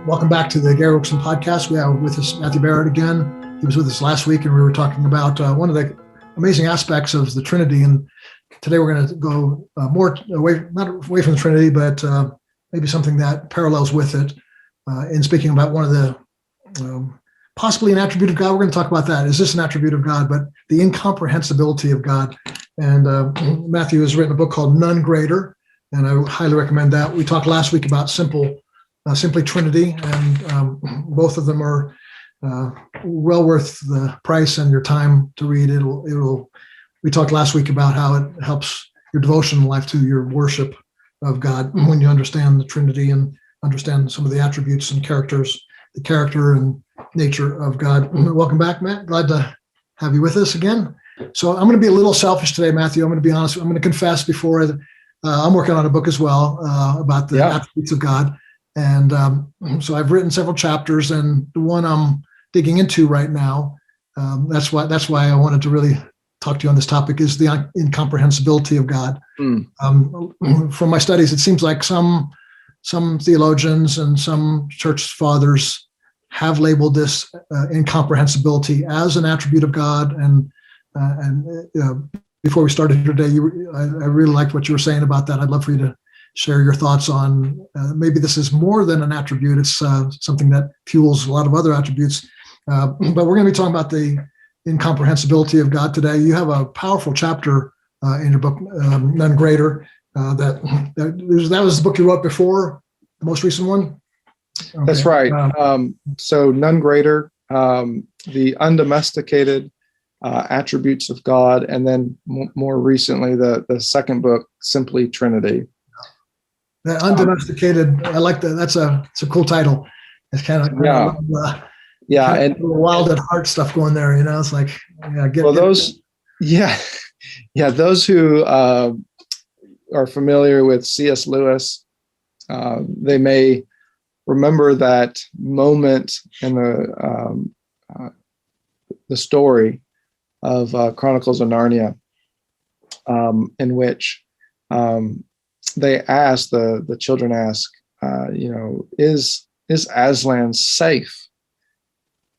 Welcome back to the Gary Wilkerson podcast. We have with us Matthew Barrett again. He was with us last week, and we were talking about one of the amazing aspects of the Trinity. And today we're going to go more away, not away from the Trinity, but maybe something that parallels with it. In speaking about one of the possibly an attribute of God, we're going to talk about that. Is this an attribute of God? But the incomprehensibility of God. And Matthew has written a book called None Greater, and I highly recommend that. We talked last week about simply Trinity, and both of them are well worth the price and your time to read. We talked last week about how it helps your devotional life to your worship of God when you understand the Trinity and understand some of the attributes and the character and nature of God. Welcome back, Matt. Glad to have you with us again. So I'm going to be a little selfish today, Matthew. I'm going to be honest. I'm going to confess before I'm working on a book as well about the attributes of God. And so I've written several chapters, and the one I'm digging into right now, that's why I wanted to really talk to you on this topic, is the incomprehensibility of God. From my studies, it seems like some theologians and some church fathers have labeled this incomprehensibility as an attribute of God. And before we started here today, I really liked what you were saying about that. I'd love for you to share your thoughts on maybe this is more than an attribute. It's something that fuels a lot of other attributes. But we're going to be talking about the incomprehensibility of God today. You have a powerful chapter in your book, None Greater. That was the book you wrote before, the most recent one? Okay. That's right. So None Greater, the Undomesticated Attributes of God, and then more recently, the second book, Simply Trinity. The Undomesticated, I like that. It's a cool title. It's kind of and wild at heart stuff going there. It's like those who are familiar with C.S. Lewis, they may remember that moment in the story of Chronicles of Narnia, in which the children ask, is Aslan safe?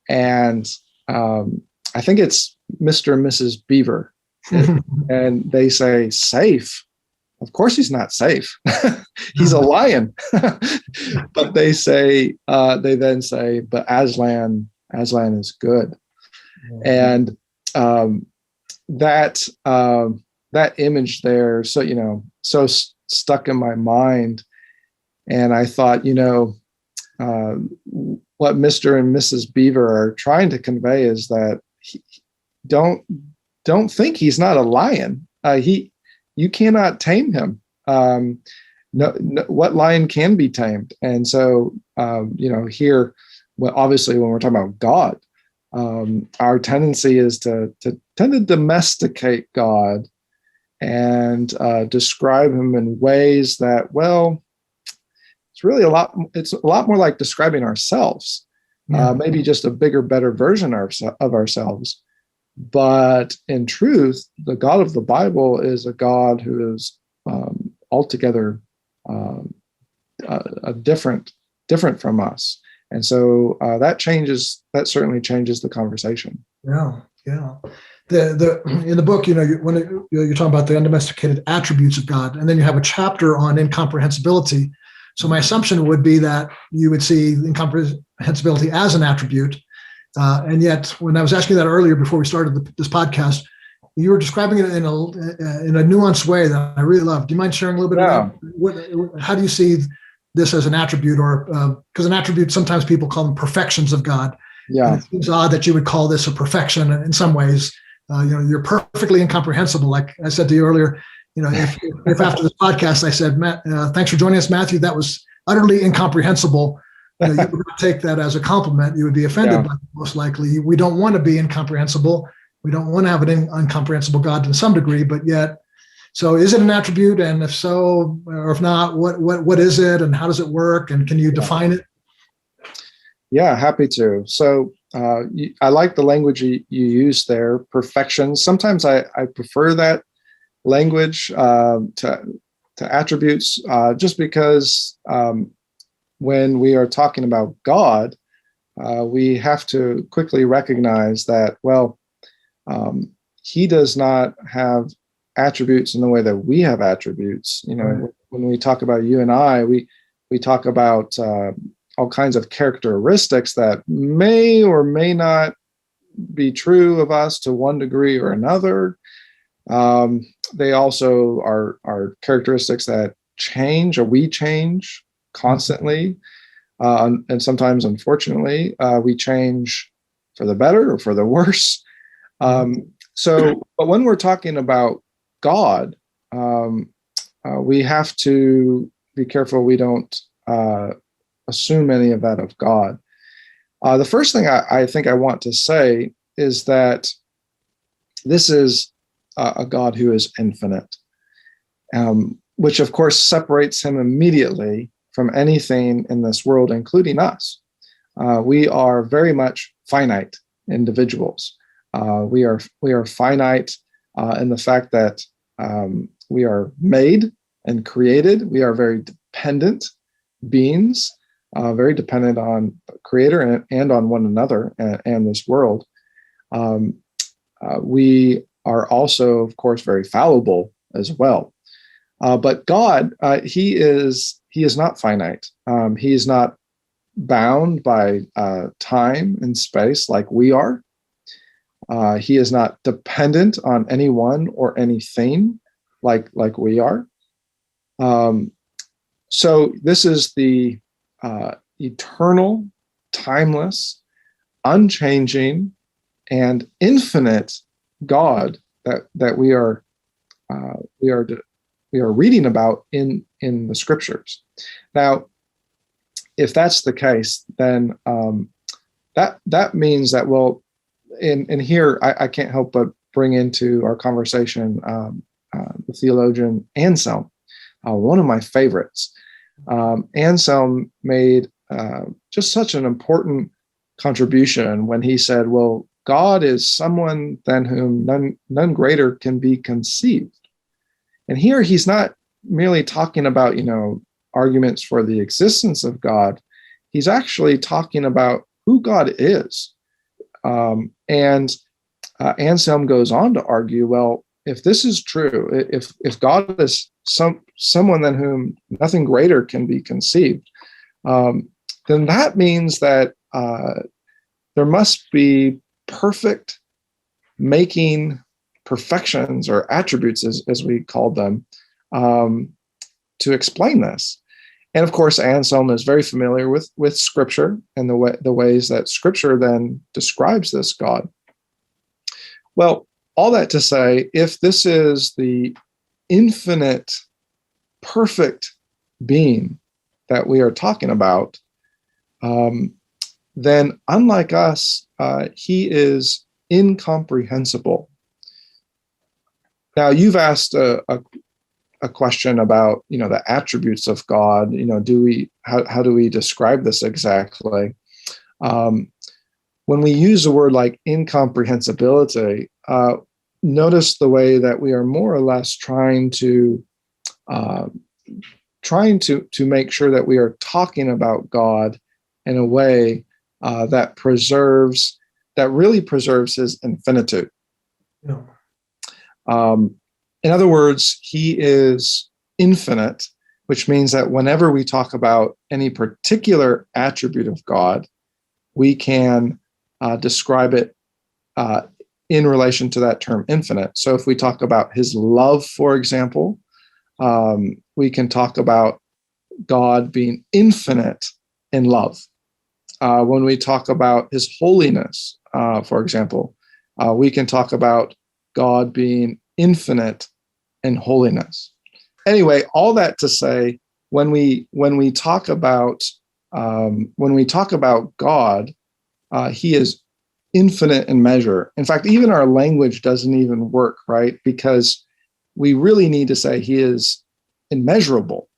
And I think it's Mr. and Mrs. Beaver. And they say, safe? Of course he's not safe. He's a lion. But they then say, but Aslan is good. And that image there, so stuck in my mind. And I thought, what Mr. and Mrs. Beaver are trying to convey is that don't think he's not a lion. You cannot tame him. No, what lion can be tamed? And so, here, well, obviously, when we're talking about God, our tendency is to tend to domesticate God and describe him in ways that, well, it's a lot more like describing ourselves, maybe just a bigger, better version of ourselves. But in truth, the God of the Bible is a God who is altogether different from us. And so that certainly changes the conversation. Yeah. In the book, when you're talking about the undomesticated attributes of God, and then you have a chapter on incomprehensibility. So my assumption would be that you would see incomprehensibility as an attribute. And yet, when I was asking that earlier before we started this podcast, you were describing it in a nuanced way that I really love. Do you mind sharing a little bit about how do you see this as an attribute, or because an attribute, sometimes people call them perfections of God. Yeah, and it seems odd that you would call this a perfection in some ways. You're perfectly incomprehensible. Like I said to you earlier, if after this podcast I said, Matt, thanks for joining us, Matthew, that was utterly incomprehensible, you would take that as a compliment. You would be offended by it, most likely. We don't want to be incomprehensible. We don't want to have an incomprehensible God to some degree, but yet. So is it an attribute? And if so, or if not, what is it, and how does it work? And can you define it? Yeah, happy to. So I like the language you use there, perfection. Sometimes I prefer that language to attributes, just because when we are talking about God, we have to quickly recognize that, well, he does not have attributes in the way that we have attributes. Right. When we talk about you and I, we talk about all kinds of characteristics that may or may not be true of us to one degree or another. They also are characteristics that change, or we change constantly. And sometimes, unfortunately, we change for the better or for the worse. But when we're talking about God, we have to be careful we don't assume any of that of God. The first thing I think I want to say is that this is a God who is infinite, which of course separates him immediately from anything in this world, including us. We are very much finite individuals. We are finite in the fact that we are made and created. We are very dependent beings, very dependent on Creator and on one another and this world. We are also, of course, very fallible as well. But God, he is not finite. He is not bound by time and space like we are. He is not dependent on anyone or anything like we are. So this is the eternal, timeless, unchanging, and infinite God that we are reading about in the scriptures. Now, if that's the case, then that means that, well, in here I can't help but bring into our conversation the theologian Anselm, one of my favorites. Anselm made just such an important contribution when he said, well, God is someone than whom none greater can be conceived. And here he's not merely talking about, arguments for the existence of God. He's actually talking about who God is. And Anselm goes on to argue, well, if this is true, if God is someone than whom nothing greater can be conceived, then that means that there must be perfect making perfections or attributes, as we call them, to explain this. And of course, Anselm is very familiar with Scripture and the ways that Scripture then describes this God. Well, all that to say, if this is the infinite, perfect being that we are talking about, then unlike us, he is incomprehensible. Now, you've asked a question about, the attributes of God. How do we describe this exactly? When we use a word like incomprehensibility, notice the way that we are more or less trying to make sure that we are talking about God in a way that really preserves his infinitude. Yeah. In other words, he is infinite, which means that whenever we talk about any particular attribute of God, we can describe it in relation to that term infinite. So if we talk about his love, for example, we can talk about God being infinite in love. When we talk about his holiness, for example, we can talk about God being infinite in holiness. Anyway, all that to say, when we talk about God, he is infinite in measure. In fact, even our language doesn't even work, right? Because we really need to say he is immeasurable.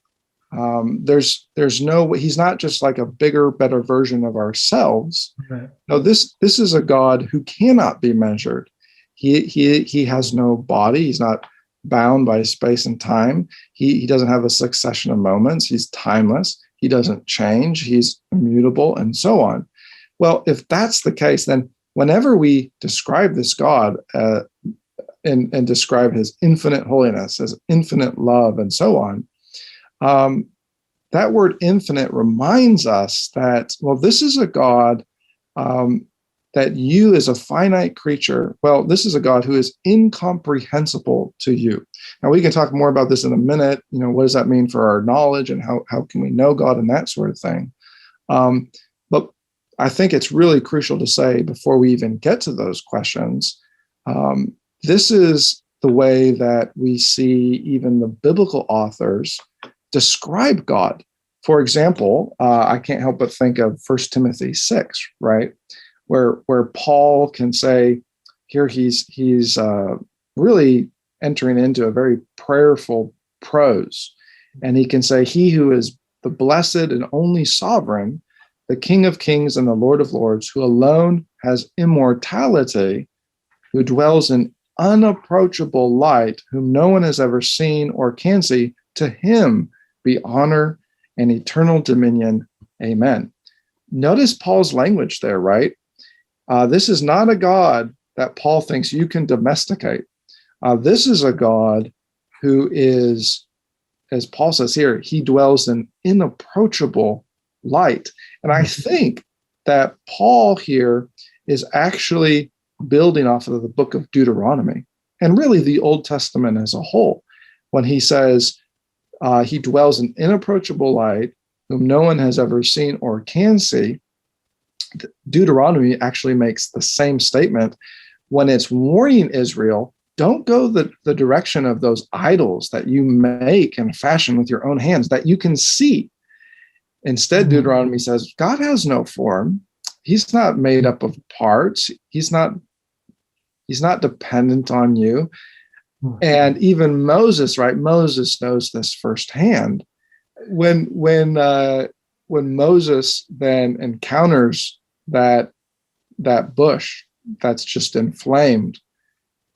He's not just like a bigger, better version of ourselves. Right. No, this is a God who cannot be measured. He has no body. He's not bound by space and time. He doesn't have a succession of moments. He's timeless. He doesn't change. He's immutable, and so on. Well, if that's the case, then whenever we describe this God and describe his infinite holiness, his infinite love, and so on, that word infinite reminds us that, well, this is a God that you as a finite creature, well, this is a God who is incomprehensible to you. Now, we can talk more about this in a minute. What does that mean for our knowledge, and how can we know God and that sort of thing? But I think it's really crucial to say, before we even get to those questions, this is the way that we see even the biblical authors describe God. For example, I can't help but think of 1 Timothy 6, right? Where Paul can say, here he's really entering into a very prayerful prose. And he can say, he who is the blessed and only sovereign, the King of kings and the Lord of lords, who alone has immortality, who dwells in unapproachable light, whom no one has ever seen or can see, to him be honor and eternal dominion. Amen. Notice Paul's language there, right? This is not a God that Paul thinks you can domesticate. This is a God who is, as Paul says here, he dwells in inapproachable light. And I think that Paul here is actually building off of the book of Deuteronomy, and really the Old Testament as a whole, when he says he dwells in inapproachable light, whom no one has ever seen or can see. Deuteronomy actually makes the same statement when it's warning Israel, don't go the direction of those idols that you make and fashion with your own hands that you can see. Instead, Deuteronomy says, God has no form. He's not made up of parts. He's not dependent on you. And even Moses, right? Moses knows this firsthand. When Moses then encounters that bush that's just inflamed,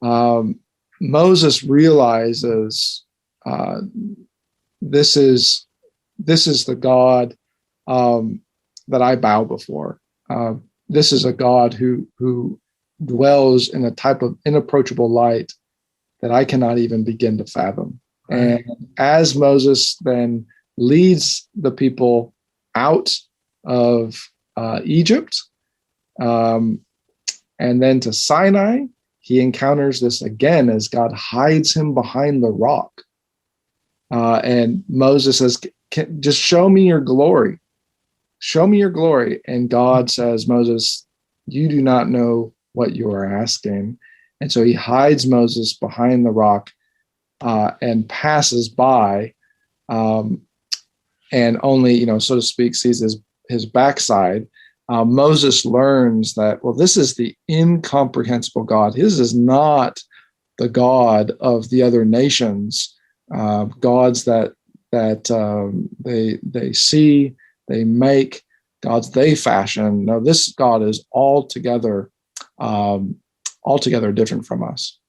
Moses realizes this is the God that I bow before. This is a God who dwells in a type of inapproachable light that I cannot even begin to fathom. And as Moses then leads the people out of Egypt, and then to Sinai, he encounters this again as God hides him behind the rock. And Moses says, just show me your glory. Show me your glory. And God says, Moses, you do not know what you are asking. And so he hides Moses behind the rock and passes by, and only, so to speak, sees his backside. Moses learns that, well, this is the incomprehensible God. This is not the God of the other nations, gods that they see, they make, gods they fashion. No, this God is altogether different from us.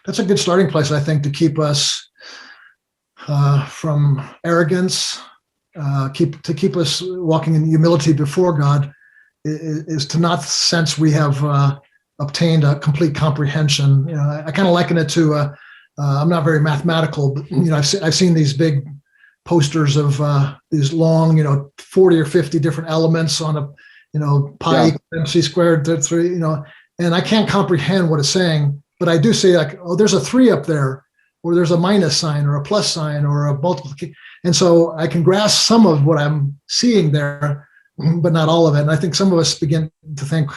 That's a good starting place, I think, to keep us from arrogance, keep us walking in humility before God, is to not sense we have obtained a complete comprehension. I kind of liken it to I'm not very mathematical, but I've seen these big posters of these long 40 or 50 different elements on a pi equals MC squared to 3, and I can't comprehend what it's saying, but I do say, like, oh, there's a 3 up there, or there's a minus sign or a plus sign or a multiplication. And so I can grasp some of what I'm seeing there, but not all of it. And I think some of us begin to think,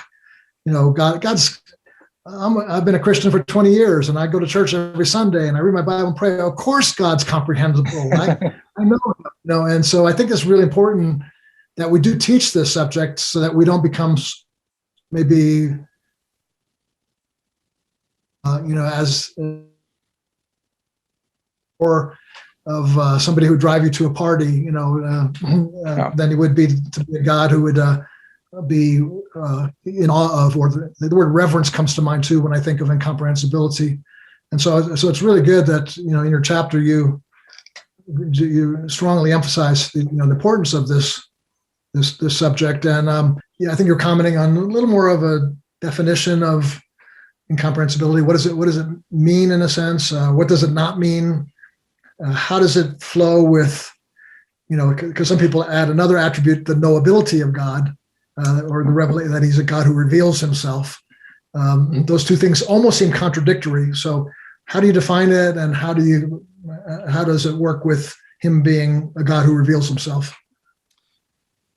God's, I've been a Christian for 20 years and I go to church every Sunday and I read my Bible and pray. Of course, God's comprehensible. I know, and so I think it's really important that we do teach this subject so that we don't become maybe, as or of somebody who would drive you to a party, than he would be to be a God who would be in awe of, or the word reverence comes to mind too when I think of incomprehensibility. And so it's really good that, in your chapter, you you strongly emphasize the importance of this subject. And I think you're commenting on a little more of a definition of incomprehensibility. What does it mean in a sense? What does it not mean? How does it flow with, because some people add another attribute, the knowability of God, or the revelation that he's a God who reveals himself. Those two things almost seem contradictory. So how do you define it, and how does it work with him being a God who reveals himself?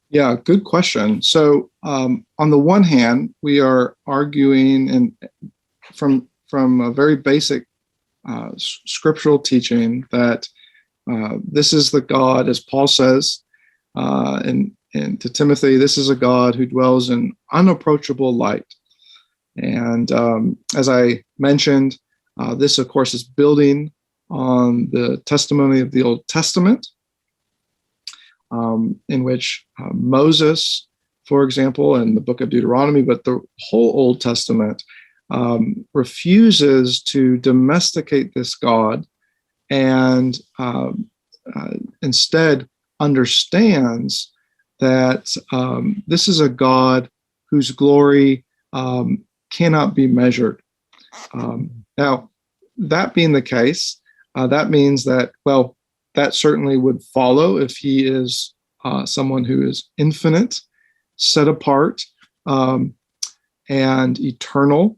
Yeah, good question. So on the one hand, we are arguing and from a very basic scriptural teaching that this is the God, as Paul says, and to Timothy, this is a God who dwells in unapproachable light. And as I mentioned, this, of course, is building on the testimony of the Old Testament, in which Moses, for example, in the book of Deuteronomy, but the whole Old Testament, refuses to domesticate this God and instead understands that this is a God whose glory cannot be measured. Now, that being the case, that means that, well, that certainly would follow if he is someone who is infinite, set apart, and eternal,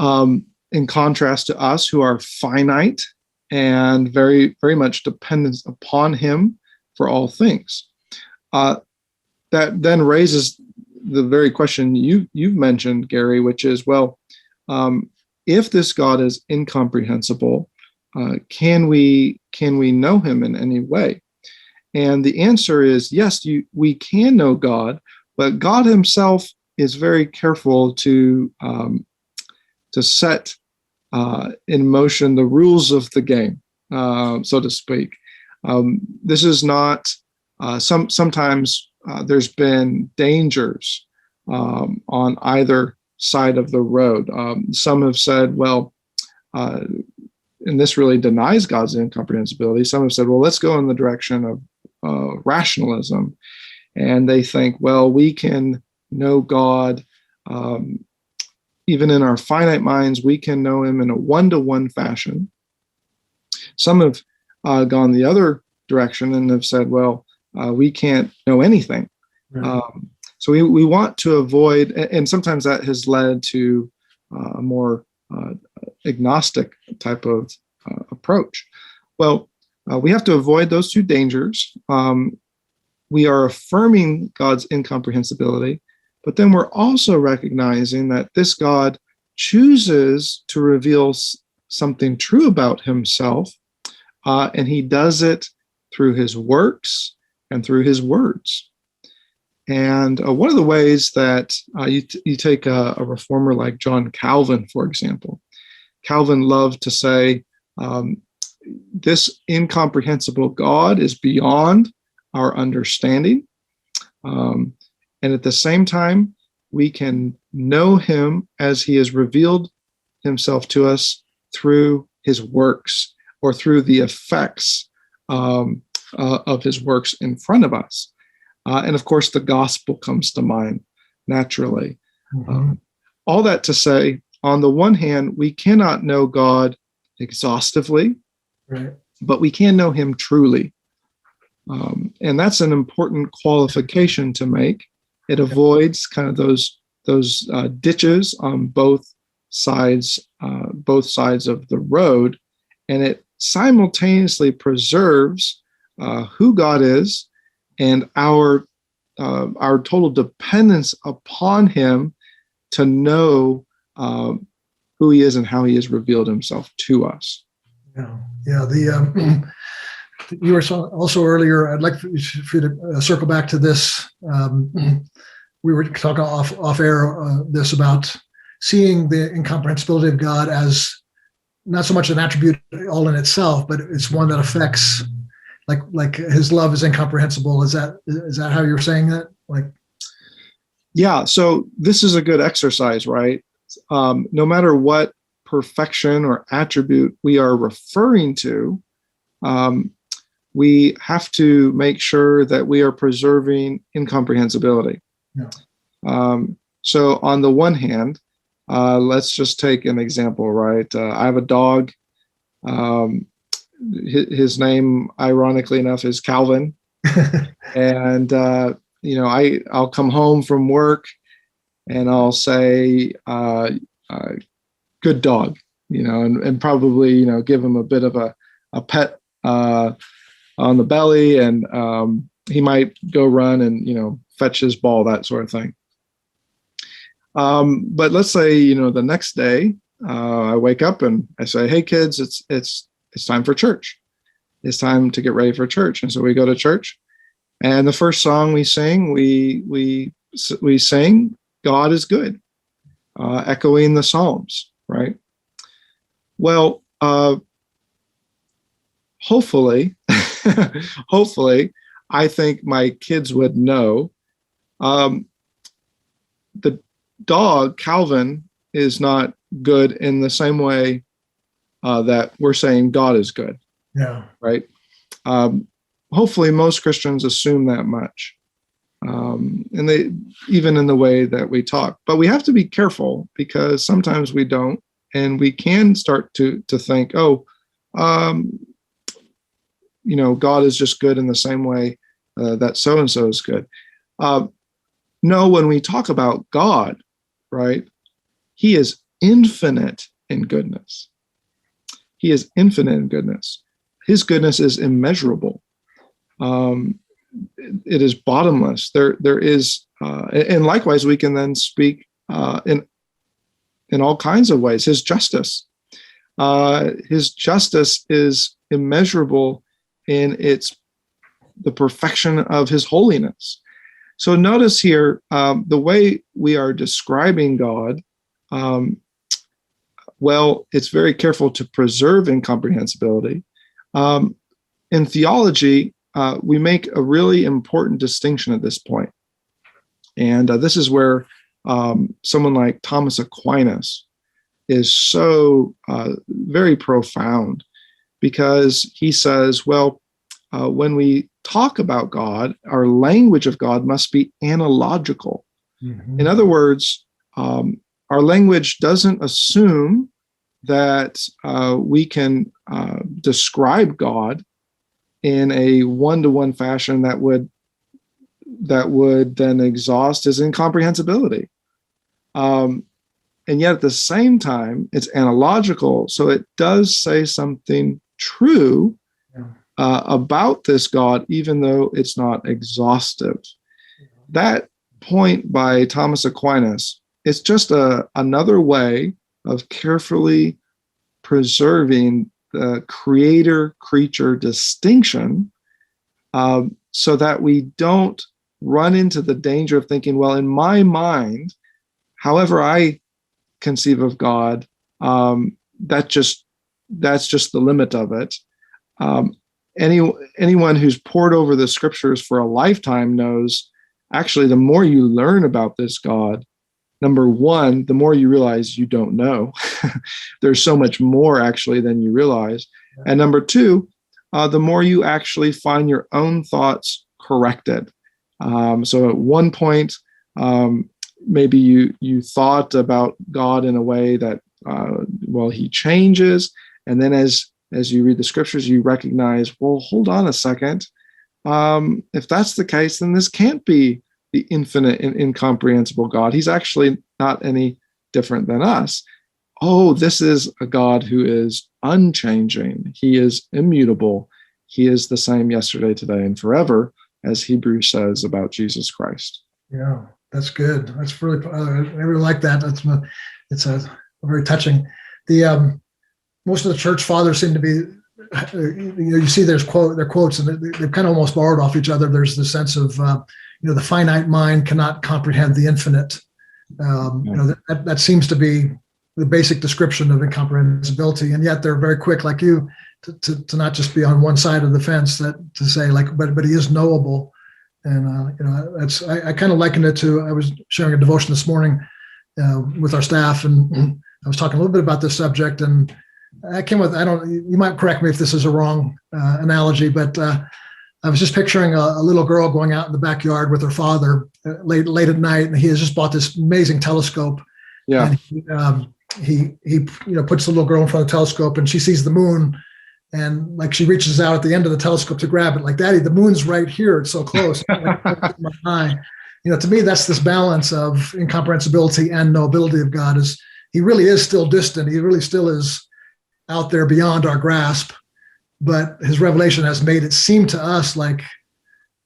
in contrast to us who are finite and very, very much dependent upon him for all things. That then raises the very question you've mentioned, Gary, which is, well, if this God is incomprehensible, can we know him in any way? And the answer is yes, we can know God, but God himself is very careful to set in motion the rules of the game, so to speak. This is not sometimes there's been dangers on either side of the road. Some have said, well, and this really denies God's incomprehensibility. Some have said, well, let's go in the direction of rationalism. And they think, well, we can know God even in our finite minds. We can know him in a one-to-one fashion. Some have gone the other direction and have said, well, we can't know anything. Right. So we want to avoid, and sometimes that has led to a more agnostic type of approach. Well, we have to avoid those two dangers. We are affirming God's incomprehensibility, but then we're also recognizing that this God chooses to reveal something true about himself, and he does it through his works and through his words. And one of the ways that you take a reformer like John Calvin, for example. Calvin loved to say, this incomprehensible God is beyond our understanding. And at the same time, we can know him as he has revealed himself to us through his works or through the effects of his works in front of us. And of course, the gospel comes to mind naturally. Mm-hmm. All that to say, on the one hand, we cannot know God exhaustively, right, but we can know him truly. And that's an important qualification to make. It avoids kind of those ditches on both sides of the road, and it simultaneously preserves who God is and our total dependence upon him to know who he is and how he has revealed himself to us. Yeah. You were also earlier, I'd like for you to circle back to this. We were talking off air this about seeing the incomprehensibility of God as not so much an attribute all in itself, but it's one that affects, like his love is incomprehensible. Is that how you're saying that? Yeah. So this is a good exercise, right? No matter what perfection or attribute we are referring to, we have to make sure that we are preserving incomprehensibility. Yeah. So on the one hand, let's just take an example, right? I have a dog. His name, ironically enough, is Calvin. And, I'll come home from work and I'll say, good dog, and probably, give him a bit of a pet on the belly, and he might go run and, fetch his ball, that sort of thing. But let's say, the next day I wake up and I say, hey kids, it's time for church. It's time to get ready for church. And so we go to church, and the first song we sing, we sing, God is good, echoing the Psalms, right? Well, hopefully, I think my kids would know the dog, Calvin, is not good in the same way that we're saying God is good. Yeah. Right. Hopefully most Christians assume that much. And they, even in the way that we talk, but we have to be careful, because sometimes we don't, and we can start to think, God is just good in the same way that so-and-so is good. No, when we talk about God, right, he is infinite in goodness. He is infinite in goodness. His goodness is immeasurable. It is bottomless. There is, and likewise, we can then speak in all kinds of ways. His justice is immeasurable in the perfection of his holiness. So notice here, the way we are describing God, it's very careful to preserve incomprehensibility. In theology, we make a really important distinction at this point. And this is where someone like Thomas Aquinas is so very profound, because he says, when we talk about God, our language of God must be analogical. Mm-hmm. In other words, our language doesn't assume that we can describe God in a one-to-one fashion that would then exhaust his incomprehensibility. And yet at the same time, it's analogical, so it does say something true about this God, even though it's not exhaustive. That point by Thomas Aquinas is just another way of carefully preserving the creator-creature distinction, so that we don't run into the danger of thinking, well, in my mind, however I conceive of God, that's just the limit of it. Anyone who's pored over the scriptures for a lifetime knows, actually, the more you learn about this God, number one, the more you realize you don't know. There's so much more actually than you realize. And number two, the more you actually find your own thoughts corrected. So at one point, maybe you thought about God in a way that, he changes. And then as you read the scriptures, you recognize, well, hold on a second. If that's the case, then this can't be the infinite and incomprehensible God. He's actually not any different than us. Oh, this is a God who is unchanging. He is immutable. He is the same yesterday, today, and forever, as Hebrews says about Jesus Christ. Yeah, that's good. That's really, I really like that. It's a very touching. Most of the church fathers seem to be, you see their quotes, and they've kind of almost borrowed off each other. There's the sense of, the finite mind cannot comprehend the infinite. That seems to be the basic description of incomprehensibility, and yet they're very quick, like you, to not just be on one side of the fence, that to say but he is knowable. And I kind of liken it to, I was sharing a devotion this morning with our staff, and I was talking a little bit about this subject, and I came with, I don't, you might correct me if this is a wrong analogy, but I was just picturing a little girl going out in the backyard with her father late at night, and he has just bought this amazing telescope. Yeah. And he puts the little girl in front of the telescope, and she sees the moon, and like she reaches out at the end of the telescope to grab it, like, Daddy, the moon's right here. It's so close. My eye. To me, that's this balance of incomprehensibility and knowability of God. Is he really is still distant. He really still is out there beyond our grasp. But his revelation has made it seem to us like,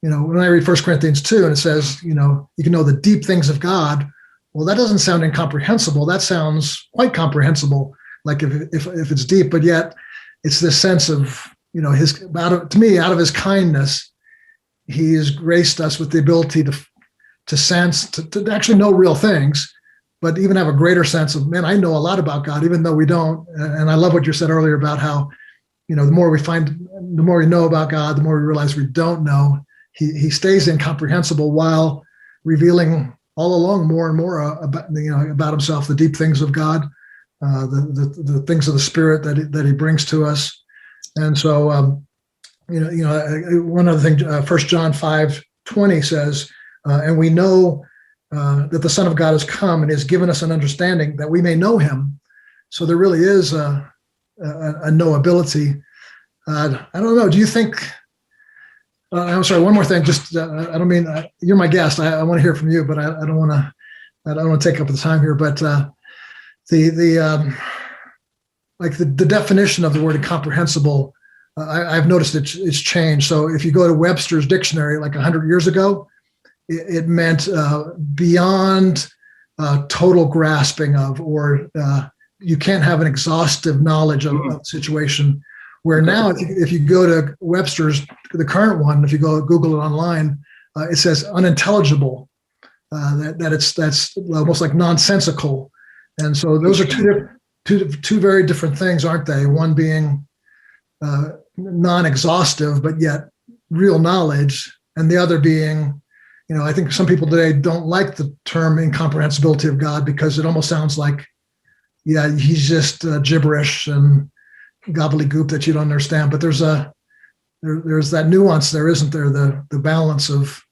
when I read 1 Corinthians 2 and it says, you can know the deep things of God. Well, that doesn't sound incomprehensible. That sounds quite comprehensible, like if it's deep, but yet it's this sense of, to me, out of his kindness, he has graced us with the ability to sense, to actually know real things, but even have a greater sense of, man, I know a lot about God, even though we don't. And I love what you said earlier about how, the more we know about God, the more we realize we don't know. He stays incomprehensible while revealing all along more and more about himself, the deep things of God, the things of the Spirit that he brings to us. And so, one other thing, 1 John 5:20 says, and we know that the Son of God has come and has given us an understanding that we may know him. So there really is a knowability. I don't know. Do you think? I'm sorry. One more thing. Just I don't mean you're my guest. I want to hear from you, but I don't want to. I don't want to take up the time here. But the definition of the word incomprehensible, I've noticed it's changed. So if you go to Webster's dictionary, like 100 years ago, it meant beyond total grasping of, or you can't have an exhaustive knowledge of a situation. Where now, if you go to Webster's, the current one, if you go Google it online, it says unintelligible. That's almost like nonsensical. And so those are two very different things, aren't they? One being non-exhaustive, but yet real knowledge, and the other being, I think some people today don't like the term incomprehensibility of God because it almost sounds like, yeah, he's just gibberish and gobbledygook that you don't understand. But there's that nuance there, isn't there? The balance of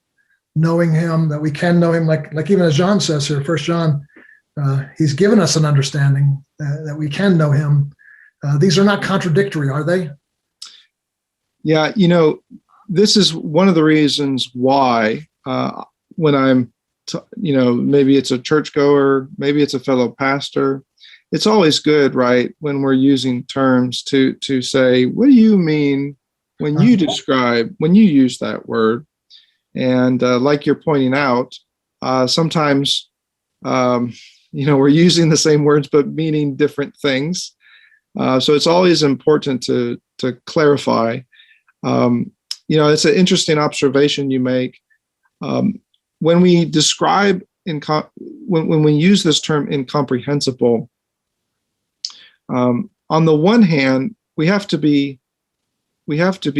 knowing him, that we can know him, like even as John says here, 1 John, he's given us an understanding that we can know him. These are not contradictory, are they? Yeah, this is one of the reasons why when I'm, maybe it's a churchgoer, maybe it's a fellow pastor, it's always good, right, when we're using terms to say, what do you mean when you use that word? And like you're pointing out, sometimes, we're using the same words, but meaning different things. So it's always important to clarify. It's an interesting observation you make. When we describe, when we use this term incomprehensible, on the one hand, we have to be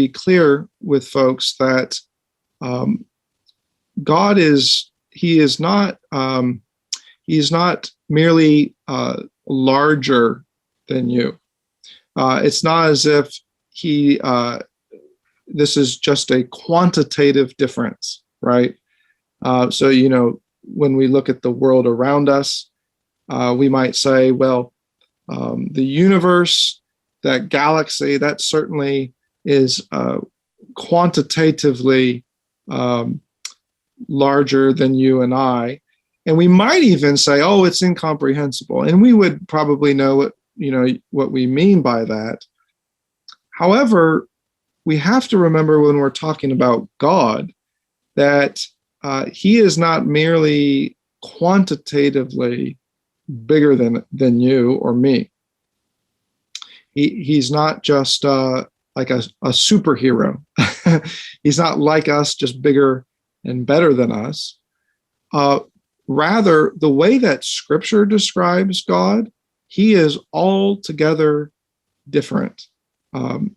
clear with folks that God is not merely larger than you. It's not as if this is just a quantitative difference, right? So when we look at the world around us, we might say, well, the universe, that galaxy, that certainly is quantitatively larger than you and I. And we might even say, oh, it's incomprehensible. And we would probably know what we mean by that. However, we have to remember when we're talking about God that he is not merely quantitatively bigger than you or me. He's not just like a superhero. He's not like us, just bigger and better than us. Rather, the way that Scripture describes God, he is altogether different.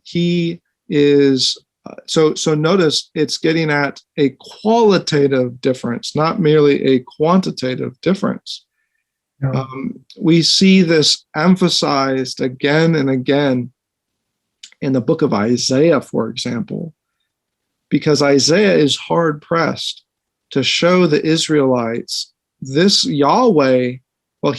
He is so notice it's getting at a qualitative difference, not merely a quantitative difference. Yeah. We see this emphasized again and again in the book of Isaiah, for example, because Isaiah is hard pressed to show the Israelites this Yahweh. Well,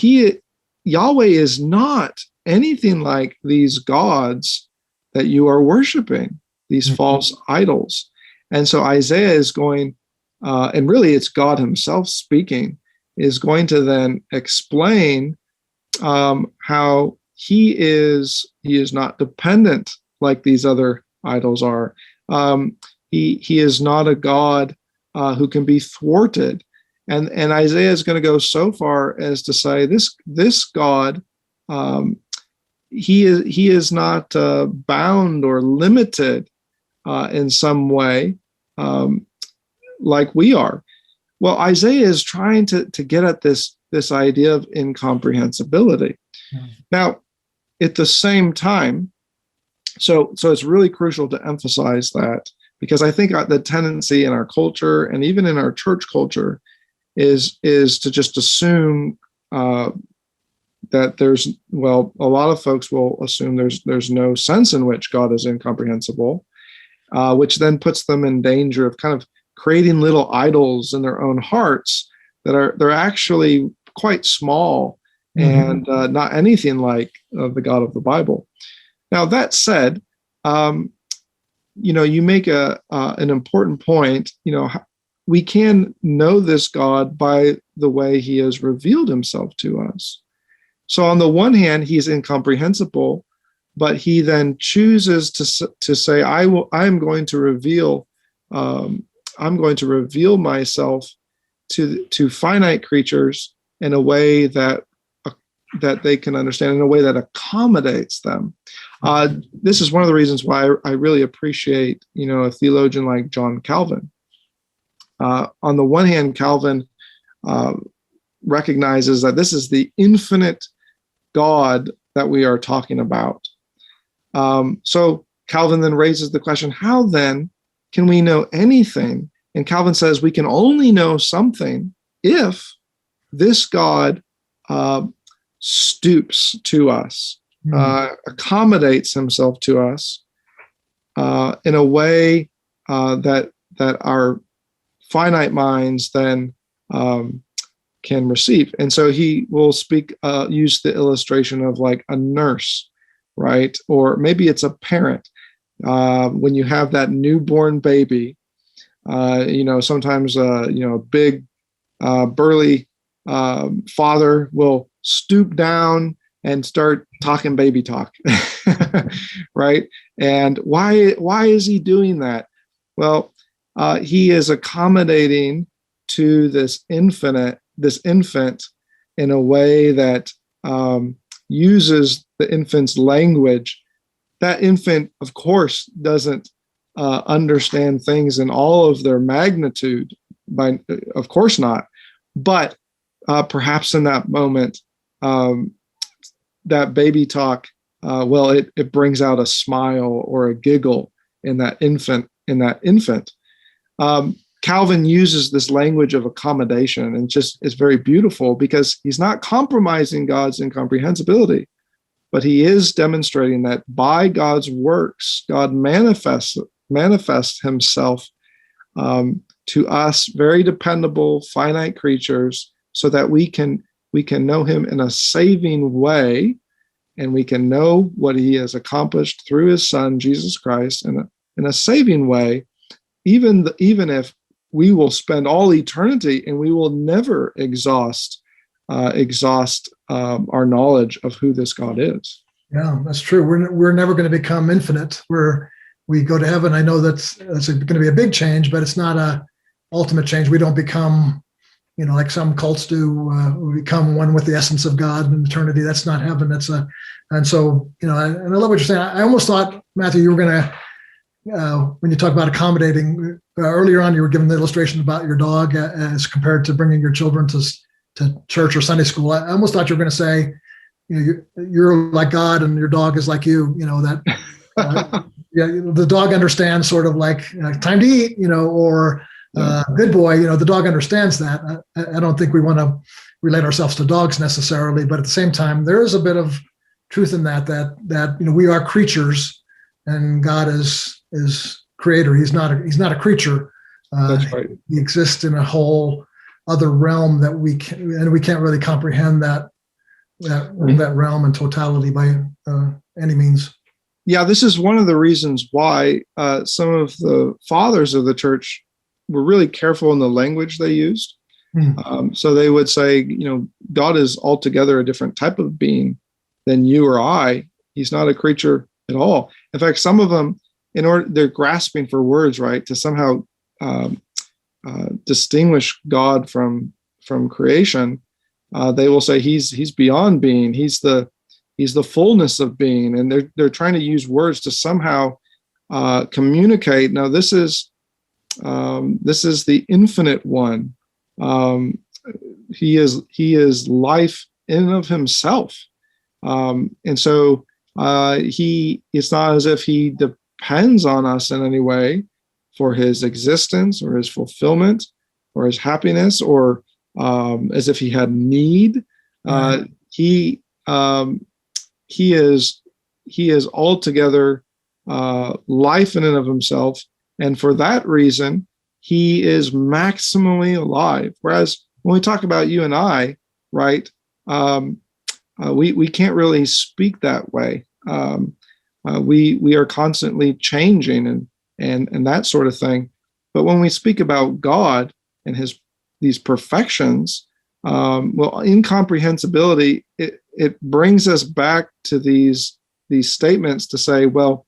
Yahweh is not anything like these gods that you are worshiping, these false idols. And so Isaiah is going, and really it's God himself speaking, is going to then explain how he is not dependent like these other idols are. He is not a God who can be thwarted. And Isaiah is going to go so far as to say this God, he is not bound or limited in some way like we are. Well, Isaiah is trying to get at this idea of incomprehensibility. Now, at the same time, so it's really crucial to emphasize that, because I think the tendency in our culture and even in our church culture is to just assume that there's, well, a lot of folks will assume there's no sense in which God is incomprehensible, which then puts them in danger of kind of creating little idols in their own hearts they're actually quite small and not anything like the God of the Bible. Now, that said, you make an important point. We can know this God by the way he has revealed himself to us. So on the one hand, he's incomprehensible, but he then chooses to say, I'm going to reveal myself to finite creatures in a way that they can understand, in a way that accommodates them. This is one of the reasons why I really appreciate, a theologian like John Calvin. On the one hand, Calvin recognizes that this is the infinite God that we are talking about. So Calvin then raises the question, how then can we know anything? And Calvin says we can only know something if this God stoops to us, accommodates himself to us in a way that our finite minds then can receive. And so he will use the illustration of like a nurse, right? Or maybe it's a parent. When you have that newborn baby, sometimes a big burly father will stoop down and start talking baby talk, right? And why is he doing that? Well, he is accommodating to this infant in a way that uses the infant's language. That infant, of course, doesn't understand things in all of their magnitude, of course not. But perhaps in that moment, that baby talk, it brings out a smile or a giggle in that infant. Calvin uses this language of accommodation, and it's very beautiful because he's not compromising God's incomprehensibility, but he is demonstrating that by God's works, God manifests himself to us, very dependable, finite creatures, so that we can know him in a saving way, and we can know what he has accomplished through his son, Jesus Christ, in a saving way, even if we will spend all eternity and we will never exhaust our knowledge of who this God is. Yeah, that's true. We're never going to become infinite. We go to heaven. I know that's going to be a big change, but it's not a ultimate change. We don't become, like some cults do, we become one with the essence of God in eternity. That's not heaven. And so, and I love what you're saying. I almost thought, Matthew, you were going to, when you talk about accommodating, earlier on, you were giving the illustration about your dog as compared to bringing your children to church or Sunday school. I almost thought you were going to say, you're like God and your dog is like you, that the dog understands sort of like time to eat, or good boy, the dog understands that. I don't think we want to relate ourselves to dogs necessarily, but at the same time, there is a bit of truth in that we are creatures, and God is creator. He's not a creature. That's right. He exists in a whole other realm that we can't really comprehend that realm in totality by any means. Yeah, this is one of the reasons why some of the fathers of the church were really careful in the language they used. So they would say, God is altogether a different type of being than you or I. He's not a creature at all. In fact, some of them, they're grasping for words, right, to somehow distinguish God from creation. They will say he's beyond being. He's the fullness of being, and they're trying to use words to somehow communicate. Now, this is the infinite one. He is life in and of himself, and so it's not as if he depends on us in any way for his existence or his fulfillment or his happiness, or as if he had need. He is altogether life in and of himself, and for that reason, he is maximally alive. Whereas when we talk about you and I, right, we can't really speak that way. We are constantly changing and that sort of thing. But when we speak about God and these perfections, incomprehensibility, it brings us back to these statements to say, well,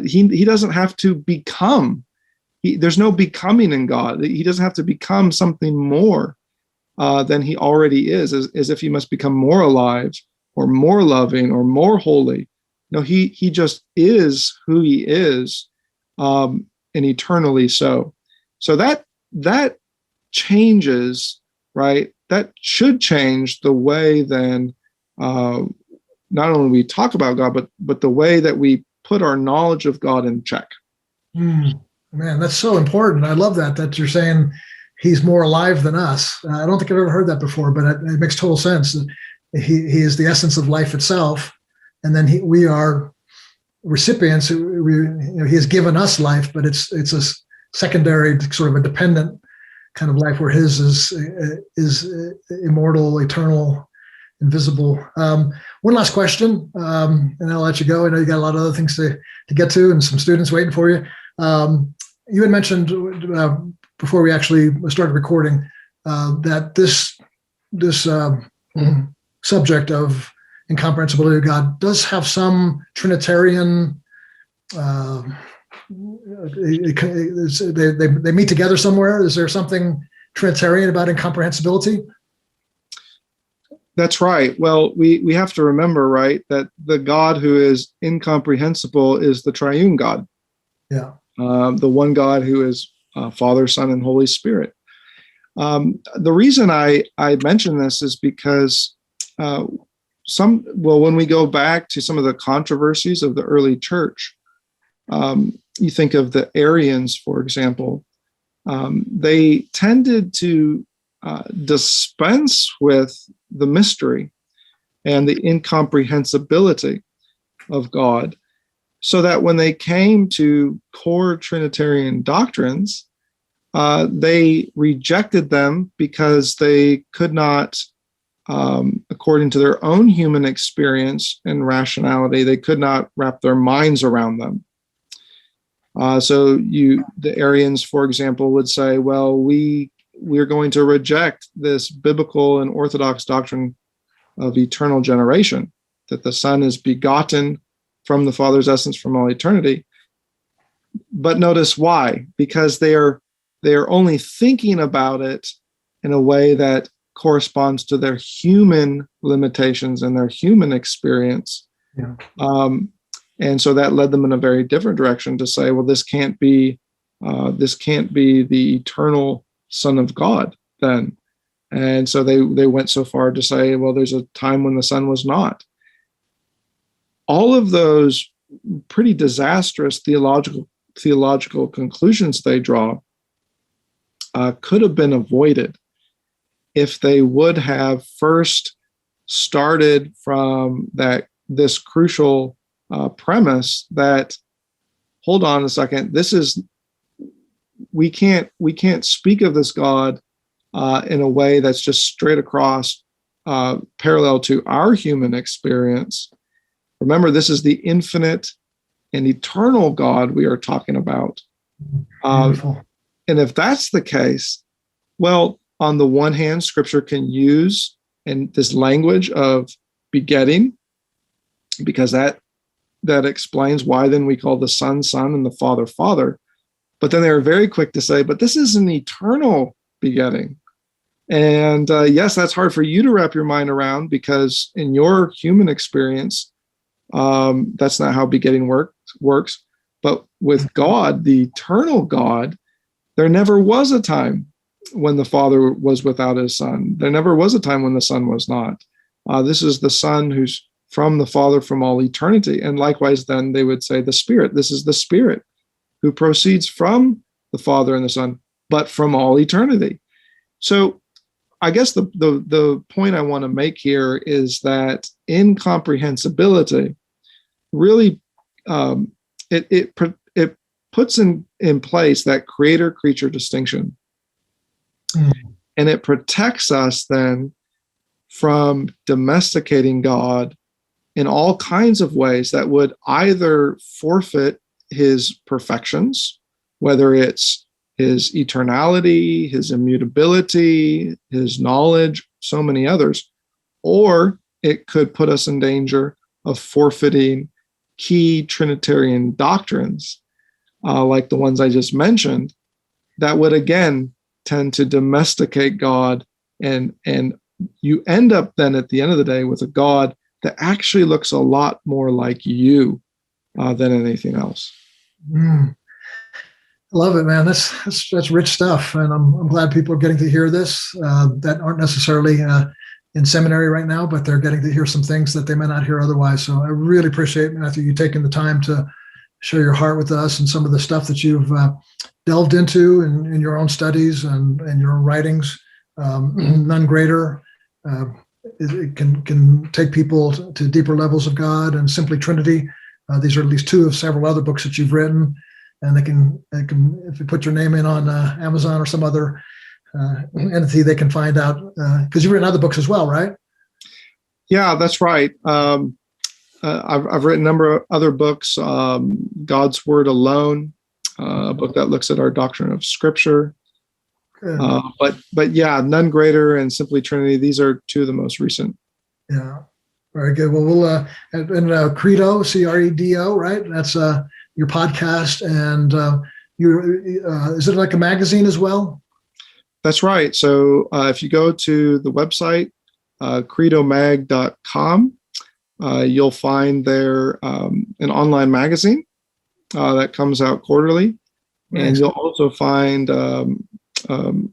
he doesn't have to become. There's no becoming in God. He doesn't have to become something more than he already is, as if he must become more alive or more loving or more holy. No, he just is who he is, and eternally so. So that changes, right? That should change the way then not only we talk about God, but the way that we put our knowledge of God in check. Man, that's so important. I love that you're saying he's more alive than us. I don't think I've ever heard that before, but it makes total sense. He is the essence of life itself, and then we are recipients. He has given us life, but it's a secondary, sort of a dependent kind of life, where his is immortal, eternal, invisible. One last question, and I'll let you go. I know you got a lot of other things to get to, and some students waiting for you. You had mentioned before we actually started recording that this subject of incomprehensibility of God does have some Trinitarian. They meet together somewhere. Is there something Trinitarian about incomprehensibility? That's right. Well, we have to remember, right, that the God who is incomprehensible is the triune God. Yeah. The one God who is Father, Son, and Holy Spirit. The reason I mention this is because when we go back to some of the controversies of the early church, you think of the Arians, for example, they tended to dispense with the mystery and the incomprehensibility of God, so that when they came to core Trinitarian doctrines, they rejected them because they could not, according to their own human experience and rationality, they could not wrap their minds around them. So the Arians, for example, would say, well, we're going to reject this biblical and orthodox doctrine of eternal generation, that the Son is begotten from the Father's essence from all eternity. But notice why? Because they are only thinking about it in a way that corresponds to their human limitations and their human experience. Yeah. And so that led them in a very different direction to say, well, this can't be the eternal Son of God then. And so they went so far to say, well, there's a time when the Son was not. All of those pretty disastrous theological conclusions they draw could have been avoided if they would have first started from this crucial premise that, hold on a second, we can't speak of this God in a way that's just straight across parallel to our human experience. Remember, this is the infinite and eternal God we are talking about. And if that's the case, well, on the one hand, Scripture can use this language of begetting, because that explains why then we call the Son, Son, and the Father, Father. But then they are very quick to say, but this is an eternal begetting. And yes, that's hard for you to wrap your mind around, because in your human experience, that's not how begetting works. But with God, the eternal God, there never was a time when the Father was without his Son. There never was a time when the Son was not. This is the Son who's from the Father from all eternity. And likewise, then they would say the Spirit. This is the Spirit who proceeds from the Father and the Son, but from all eternity. So I guess the point I want to make here is that incomprehensibility really it puts in place that creator-creature distinction. And it protects us then from domesticating God in all kinds of ways that would either forfeit his perfections, whether it's his eternality, his immutability, his knowledge, so many others, or it could put us in danger of forfeiting key Trinitarian doctrines, like the ones I just mentioned, that would again tend to domesticate God, and you end up then at the end of the day with a God that actually looks a lot more like you than anything else. I love it, man. That's rich stuff, and I'm glad people are getting to hear this that aren't necessarily in seminary right now, but they're getting to hear some things that they may not hear otherwise. So I really appreciate, Matthew, you taking the time to share your heart with us and some of the stuff that you've delved into in your own studies and your own writings. None greater. It can take people to deeper levels of God, and Simply Trinity. These are at least two of several other books that you've written, and they can if you put your name in on Amazon or some other entity, they can find out, because you've written other books as well, right? Yeah, that's right. I've written a number of other books. God's Word Alone, a book that looks at our doctrine of Scripture. But yeah, None Greater and Simply Trinity, these are two of the most recent. Yeah, very good. Well, we'll and Credo, CREDO, right? That's your podcast, and is it like a magazine as well? That's right. So if you go to the website, credomag.com, you'll find there an online magazine that comes out quarterly. Nice. And you'll also find a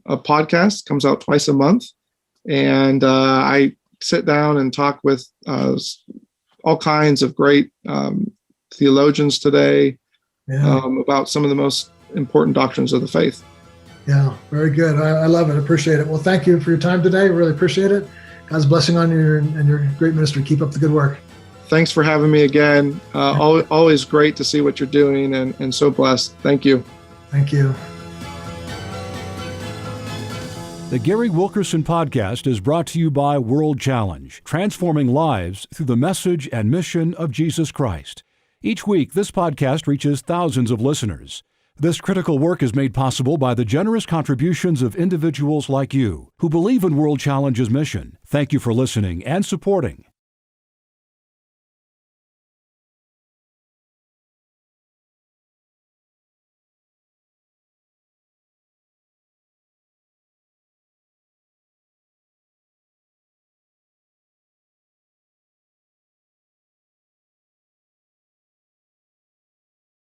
podcast, comes out twice a month. And I sit down and talk with all kinds of great theologians today about some of the most important doctrines of the faith. Yeah, very good. I love it. I appreciate it. Well, thank you for your time today. Really appreciate it. God's blessing on you and your great ministry. Keep up the good work. Thanks for having me again. Always great to see what you're doing, and so blessed. Thank you. Thank you. The Gary Wilkerson Podcast is brought to you by World Challenge, transforming lives through the message and mission of Jesus Christ. Each week, this podcast reaches thousands of listeners. This critical work is made possible by the generous contributions of individuals like you who believe in World Challenge's mission. Thank you for listening and supporting.